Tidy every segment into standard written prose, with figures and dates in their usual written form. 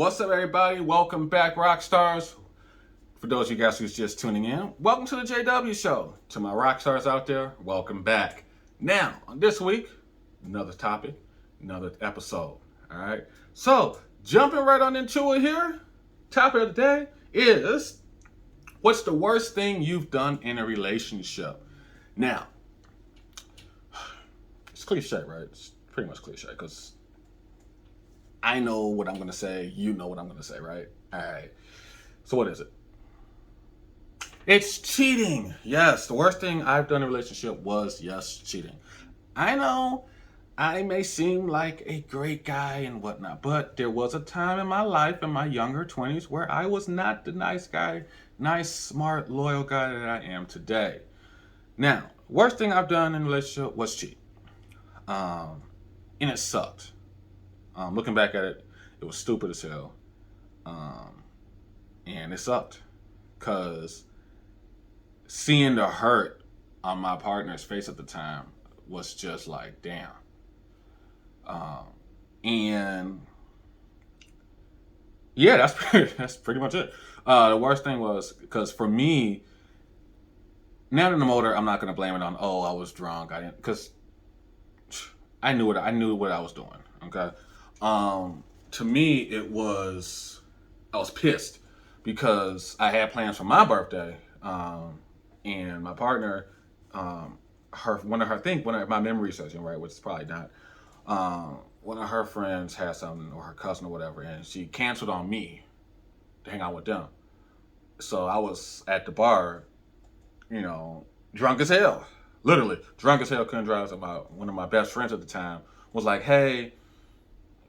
What's up, everybody? Welcome back, Rockstars. For those of you guys who's just tuning in, welcome to the JW Show. To my Rockstars out there, welcome back. Now, on this week, another topic, another episode. All right. So, jumping right on into it here, topic of the day is what's the worst thing you've done in a relationship? Now, it's cliche, right? It's pretty much cliche because I know what I'm going to say. You know what I'm going to say, right? All right. So what is it? It's cheating. Yes. The worst thing I've done in a relationship was, yes, cheating. I know I may seem like a great guy and whatnot, but there was a time in my life in my younger 20s where I was not the nice guy, nice, smart, loyal guy that I am today. Now, worst thing I've done in a relationship was cheat. And it sucked. Looking back at it, it was stupid as hell. And it sucked. Because seeing the hurt on my partner's face at the time was just like, damn. And yeah, that's pretty much it. The worst thing was, because for me, now that I'm older, I'm not going to blame it on, oh, I was drunk. I didn't, because I knew what I was doing. Okay. To me, I was pissed because I had plans for my birthday, and my partner, one of my memory serves, right, which is probably not, one of her friends had something, or her cousin or whatever, and she canceled on me to hang out with them. So I was at the bar, drunk as hell, literally drunk as hell, couldn't drive. So one of my best friends at the time was like, hey.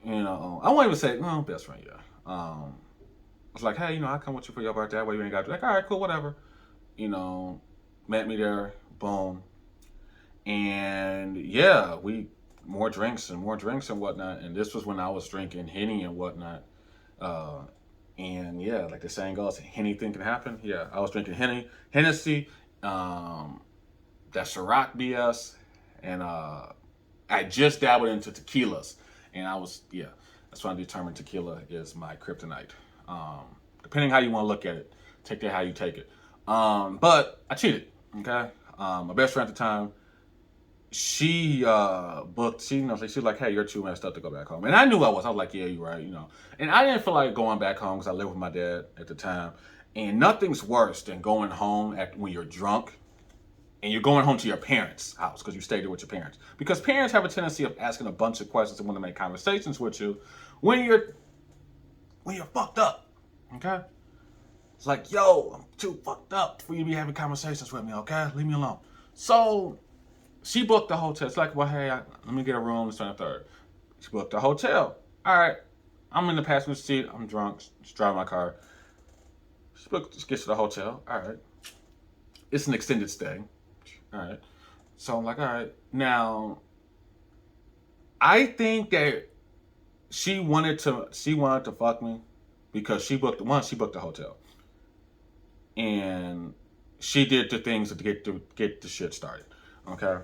I won't even say, no, best friend, yeah. I was like, hey, I'll come with you for your birthday. What you ain't got to do? Like, all right, cool, whatever. Met me there, boom. And yeah, more drinks and whatnot. And this was when I was drinking Henny and whatnot. And yeah, like the saying goes, anything can happen. Yeah, I was drinking Hennessy, that Ciroc BS, and I just dabbled into tequilas. And that's when I determined tequila is my kryptonite. Depending how you want to look at it, take that how you take it. But I cheated, okay? My best friend at the time, she booked, she was like, hey, you're too messed up to go back home. And I knew I was like, yeah, you're right, And I didn't feel like going back home because I lived with my dad at the time. And nothing's worse than going home when you're drunk and you're going home to your parents' house because you stayed there with your parents. Because parents have a tendency of asking a bunch of questions and want to make conversations with you when you're fucked up. Okay? It's like, yo, I'm too fucked up for you to be having conversations with me, okay? Leave me alone. So she booked the hotel. It's like, well, hey, let me get a room, this and the third. She booked the hotel. All right. I'm in the passenger seat. I'm drunk. Just driving my car. She gets to the hotel. All right. It's an extended stay. All right. So I'm like, all right. Now, I think that she wanted to fuck me because she booked the hotel. And she did the things to get the shit started. Okay?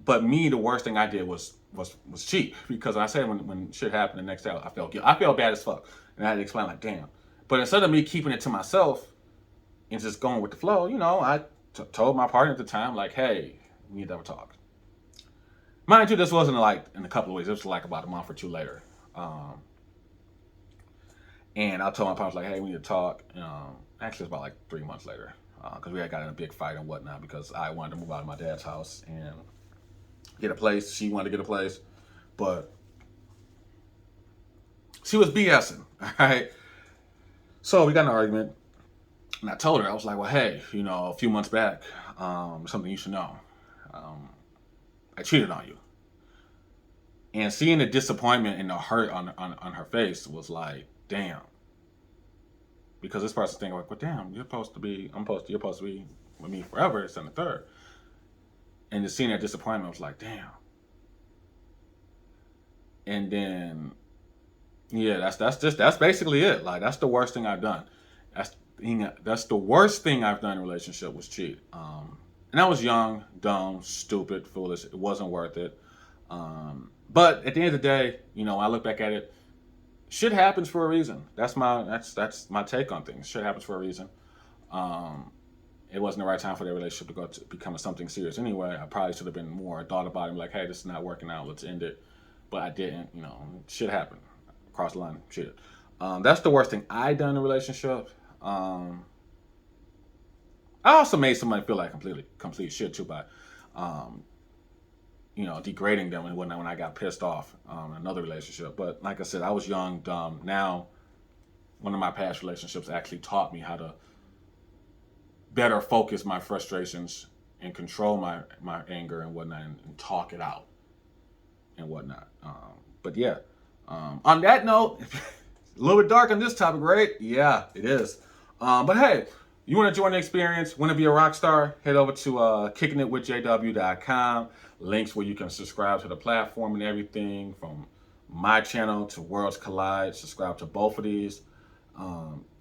But me, the worst thing I did was cheat, because I said when shit happened the next day, I felt bad as fuck. And I had to explain, like, damn. But instead of me keeping it to myself and just going with the flow, I told my partner at the time, like, hey, we need to have a talk. Mind you, this wasn't like in a couple of weeks. It was like about a month or two later. And I told my partner, like, hey, we need to talk. Actually, it was about like 3 months later, because we had got in a big fight and whatnot because I wanted to move out of my dad's house and get a place. She wanted to get a place, but she was BSing, all right? So we got in an argument, and I told her, I was like, well, hey, a few months back, something you should know. I cheated on you. And seeing the disappointment and the hurt on her face was like, damn. Because this person's thinking, like, well, damn, you're supposed to be with me forever, it's in the third. And just seeing that disappointment was like, damn. And then, yeah, that's basically it. Like, that's the worst thing I've done. That's the worst thing I've done in a relationship was cheat. And I was young, dumb, stupid, foolish. It wasn't worth it. But at the end of the day, when I look back at it, shit happens for a reason. That's my take on things. Shit happens for a reason. Um, it wasn't the right time for their relationship to go to becoming something serious anyway. I probably should have been more thought about it, like, hey, this is not working out. Let's end it. But I didn't. You know, shit happened. Cross the line. Shit. That's the worst thing I done in a relationship. Um, I also made somebody feel like complete shit too by, um, degrading them and whatnot when I got pissed off in another relationship. But like I said, I was young, dumb. Now, one of my past relationships actually taught me how to better focus my frustrations and control my anger and whatnot and talk it out and whatnot. But yeah, on that note, a little bit dark on this topic, right? Yeah, it is. But hey, you want to join the experience, want to be a rock star, head over to kickingitwithjw.com. Links where you can subscribe to the platform and everything from my channel to Worlds Collide. Subscribe to both of these.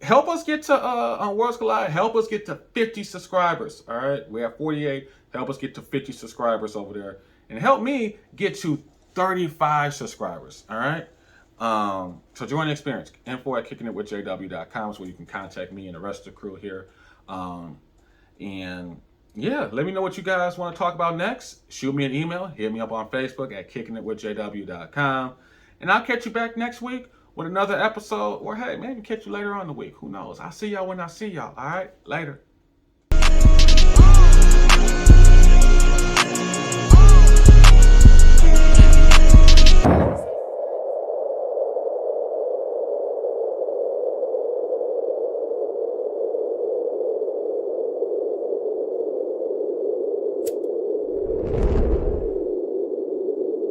Help us get to on Worlds Collide. Help us get to 50 subscribers. All right, we have 48. Help us get to 50 subscribers over there, and help me get to 35 subscribers. All right. So join the experience. Info at kickingitwithjw.com is where you can contact me and the rest of the crew here. And yeah, let me know what you guys want to talk about next. Shoot me an email. Hit me up on Facebook at kickingitwithjw.com. And I'll catch you back next week with another episode. Or hey, maybe catch you later on in the week. Who knows? I'll see y'all when I see y'all. All right? Later.